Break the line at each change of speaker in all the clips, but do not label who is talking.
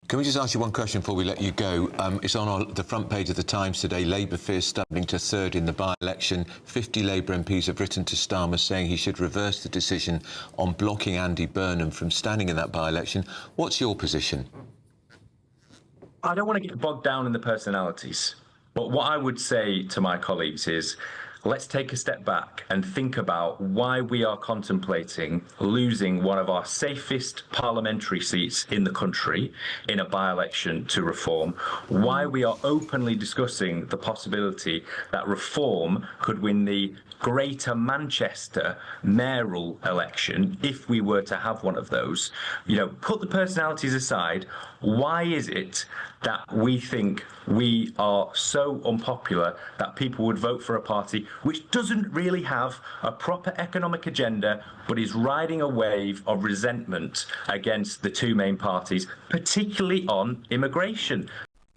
Can we just ask you one question before we let you go? It's on the front page of the Times today. Labour fears stumbling to third in the by-election. 50 Labour MPs have written to Starmer saying he should reverse the decision on blocking Andy Burnham from standing in that by-election. What's your position?
I don't want to get bogged down in the personalities, but what I would say to my colleagues is, let's take a step back and think about why we are contemplating losing one of our safest parliamentary seats in the country in a by-election to Reform, why we are openly discussing the possibility that Reform could win the Greater Manchester mayoral election if we were to have one of those. Put the personalities aside. Why is it that we think we are so unpopular that people would vote for a party which doesn't really have a proper economic agenda but is riding a wave of resentment against the two main parties, particularly on immigration?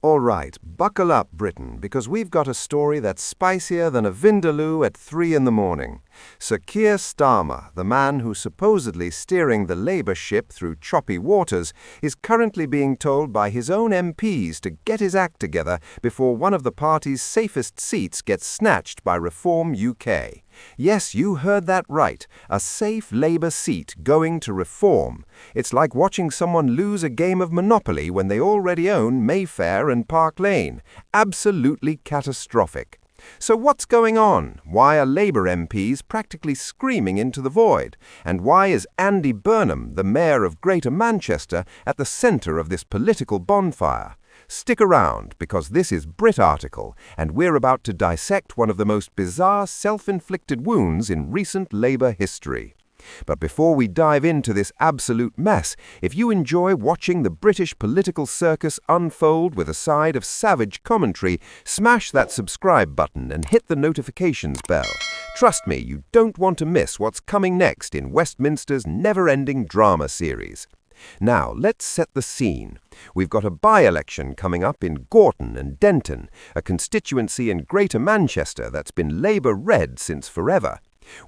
All right, buckle up, Britain, because we've got a story that's spicier than a vindaloo at 3 in the morning. Sir Keir Starmer, the man who's supposedly steering the Labour ship through choppy waters, is currently being told by his own MPs to get his act together before one of the party's safest seats gets snatched by Reform UK. Yes, you heard that right. A safe Labour seat going to Reform. It's like watching someone lose a game of Monopoly when they already own Mayfair and Park Lane. Absolutely catastrophic. So what's going on? Why are Labour MPs practically screaming into the void? And why is Andy Burnham, the Mayor of Greater Manchester, at the centre of this political bonfire? Stick around, because this is Brit article, and we're about to dissect one of the most bizarre self-inflicted wounds in recent Labour history. But before we dive into this absolute mess, if you enjoy watching the British political circus unfold with a side of savage commentary, smash that subscribe button and hit the notifications bell. Trust me, you don't want to miss what's coming next in Westminster's never-ending drama series. Now, let's set the scene. We've got a by-election coming up in Gorton and Denton, a constituency in Greater Manchester that's been Labour-red since forever.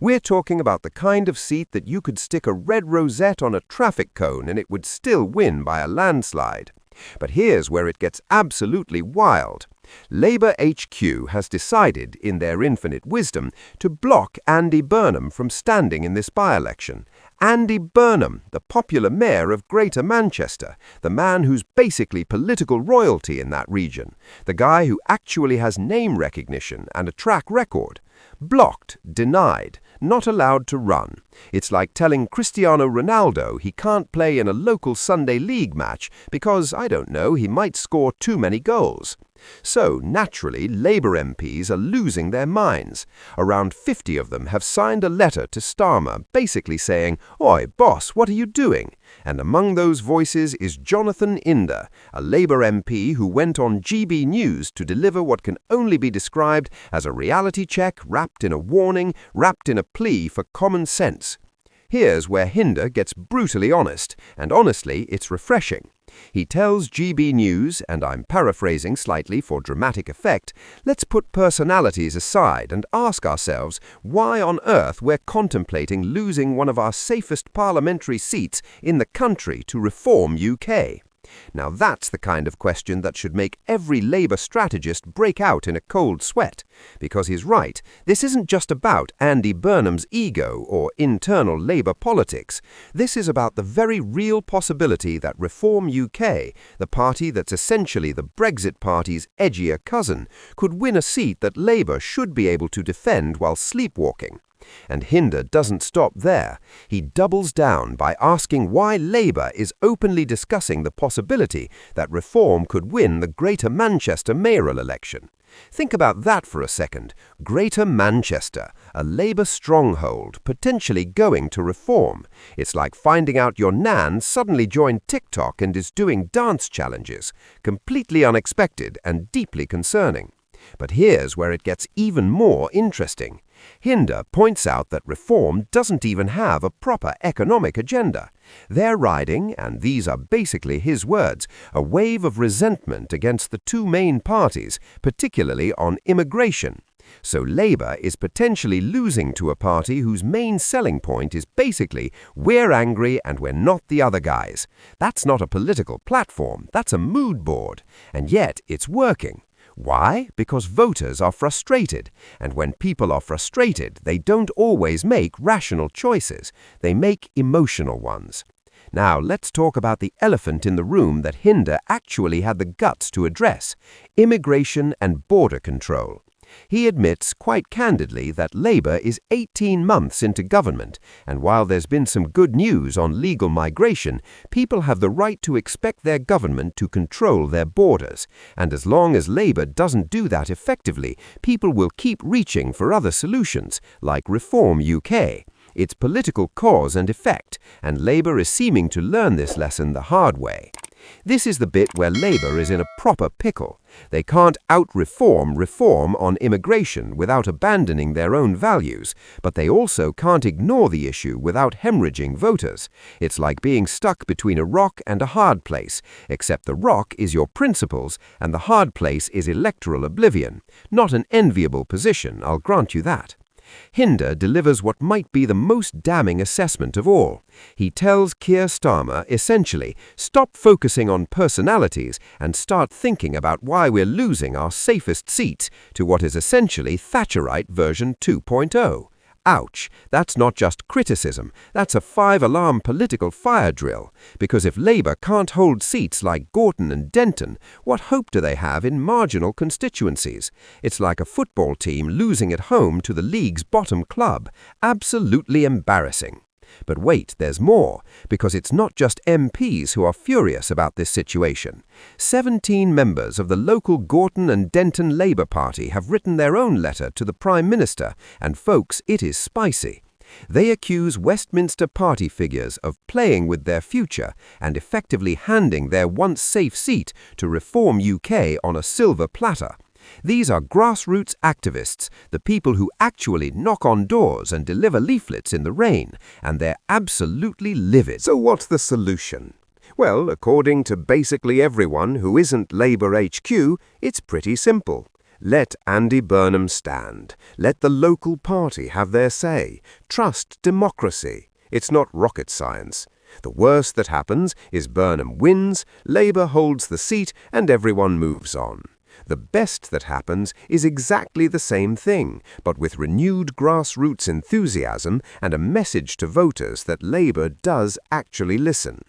We're talking about the kind of seat that you could stick a red rosette on a traffic cone and it would still win by a landslide. But here's where it gets absolutely wild. Labour HQ has decided, in their infinite wisdom, to block Andy Burnham from standing in this by-election. Andy Burnham, the popular mayor of Greater Manchester, the man who's basically political royalty in that region, the guy who actually has name recognition and a track record. Blocked, denied, not allowed to run. It's like telling Cristiano Ronaldo he can't play in a local Sunday league match because, I don't know, he might score too many goals. So, naturally, Labour MPs are losing their minds. Around 50 of them have signed a letter to Starmer basically saying, "Oi, boss, what are you doing?" And among those voices is Jonathan Inder, a Labour MP who went on GB News to deliver what can only be described as a reality check wrapped in a warning, wrapped in a plea for common sense. Here's where Hinder gets brutally honest, and honestly, it's refreshing. He tells GB News, and I'm paraphrasing slightly for dramatic effect, let's put personalities aside and ask ourselves why on earth we're contemplating losing one of our safest parliamentary seats in the country to Reform UK. Now that's the kind of question that should make every Labour strategist break out in a cold sweat. Because he's right, this isn't just about Andy Burnham's ego or internal Labour politics. This is about the very real possibility that Reform UK, the party that's essentially the Brexit party's edgier cousin, could win a seat that Labour should be able to defend while sleepwalking. And Hinder doesn't stop there. He doubles down by asking why Labour is openly discussing the possibility that Reform could win the Greater Manchester mayoral election. Think about that for a second. Greater Manchester, a Labour stronghold, potentially going to Reform. It's like finding out your nan suddenly joined TikTok and is doing dance challenges. Completely unexpected and deeply concerning. But here's where it gets even more interesting. Hinder points out that Reform doesn't even have a proper economic agenda. They're riding, and these are basically his words, a wave of resentment against the two main parties, particularly on immigration. So Labour is potentially losing to a party whose main selling point is basically, we're angry and we're not the other guys. That's not a political platform, that's a mood board. And yet it's working. Why? Because voters are frustrated. And when people are frustrated, they don't always make rational choices. They make emotional ones. Now, let's talk about the elephant in the room that Hinder actually had the guts to address: immigration and border control. He admits quite candidly that Labour is 18 months into government, and while there's been some good news on legal migration, people have the right to expect their government to control their borders. And as long as Labour doesn't do that effectively, people will keep reaching for other solutions, like Reform UK. It's political cause and effect, and Labour is seeming to learn this lesson the hard way. This is the bit where Labour is in a proper pickle. They can't out-reform reform on immigration without abandoning their own values, but they also can't ignore the issue without hemorrhaging voters. It's like being stuck between a rock and a hard place, except the rock is your principles and the hard place is electoral oblivion. Not an enviable position, I'll grant you that. Hinder delivers what might be the most damning assessment of all. He tells Keir Starmer, essentially, stop focusing on personalities and start thinking about why we're losing our safest seats to what is essentially Thatcherite version 2.0. Ouch, that's not just criticism, that's a 5-alarm political fire drill. Because if Labour can't hold seats like Gorton and Denton, what hope do they have in marginal constituencies? It's like a football team losing at home to the league's bottom club. Absolutely embarrassing. But wait, there's more, because it's not just MPs who are furious about this situation. 17 members of the local Gorton and Denton Labour Party have written their own letter to the Prime Minister, and folks, it is spicy. They accuse Westminster party figures of playing with their future and effectively handing their once safe seat to Reform UK on a silver platter. These are grassroots activists, the people who actually knock on doors and deliver leaflets in the rain, and they're absolutely livid.
So what's the solution? Well, according to basically everyone who isn't Labour HQ, it's pretty simple. Let Andy Burnham stand. Let the local party have their say. Trust democracy. It's not rocket science. The worst that happens is Burnham wins, Labour holds the seat, and everyone moves on. The best that happens is exactly the same thing, but with renewed grassroots enthusiasm and a message to voters that Labour does actually listen.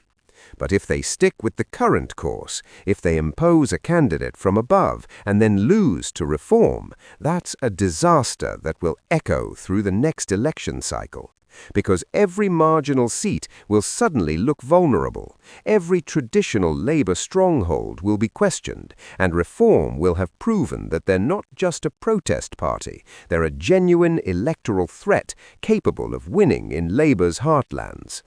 But if they stick with the current course, if they impose a candidate from above and then lose to Reform, that's a disaster that will echo through the next election cycle. Because every marginal seat will suddenly look vulnerable, every traditional Labour stronghold will be questioned, and Reform will have proven that they're not just a protest party, they're a genuine electoral threat capable of winning in Labour's heartlands.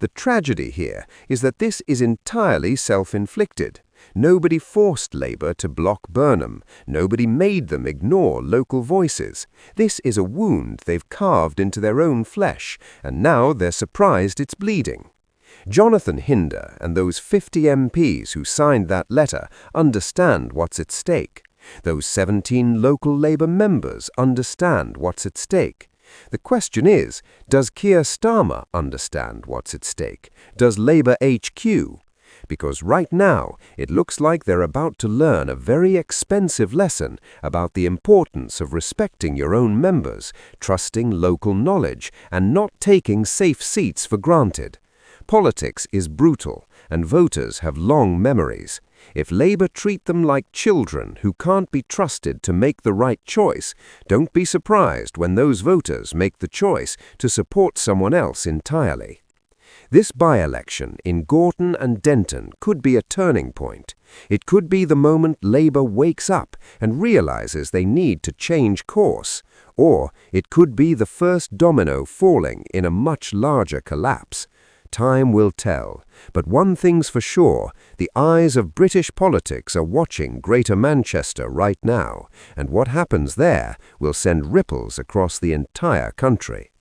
The tragedy here is that this is entirely self-inflicted. Nobody forced Labour to block Burnham. Nobody made them ignore local voices. This is a wound they've carved into their own flesh, and now they're surprised it's bleeding. Jonathan Hinder and those 50 MPs who signed that letter understand what's at stake. Those 17 local Labour members understand what's at stake. The question is, does Keir Starmer understand what's at stake? Does Labour HQ? Because right now, it looks like they're about to learn a very expensive lesson about the importance of respecting your own members, trusting local knowledge, and not taking safe seats for granted. Politics is brutal, and voters have long memories. If Labour treat them like children who can't be trusted to make the right choice, don't be surprised when those voters make the choice to support someone else entirely. This by-election in Gorton and Denton could be a turning point. It could be the moment Labour wakes up and realises they need to change course. Or it could be the first domino falling in a much larger collapse. Time will tell. But one thing's for sure, the eyes of British politics are watching Greater Manchester right now, and what happens there will send ripples across the entire country.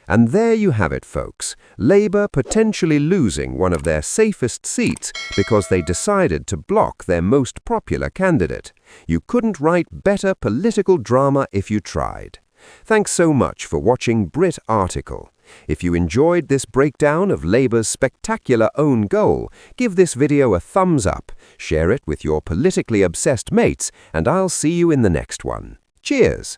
And there you have it, folks. Labour potentially losing one of their safest seats because they decided to block their most popular candidate. You couldn't write better political drama if you tried. Thanks so much for watching Brit article. If you enjoyed this breakdown of Labour's spectacular own goal, give this video a thumbs up, share it with your politically obsessed mates, and I'll see you in the next one. Cheers!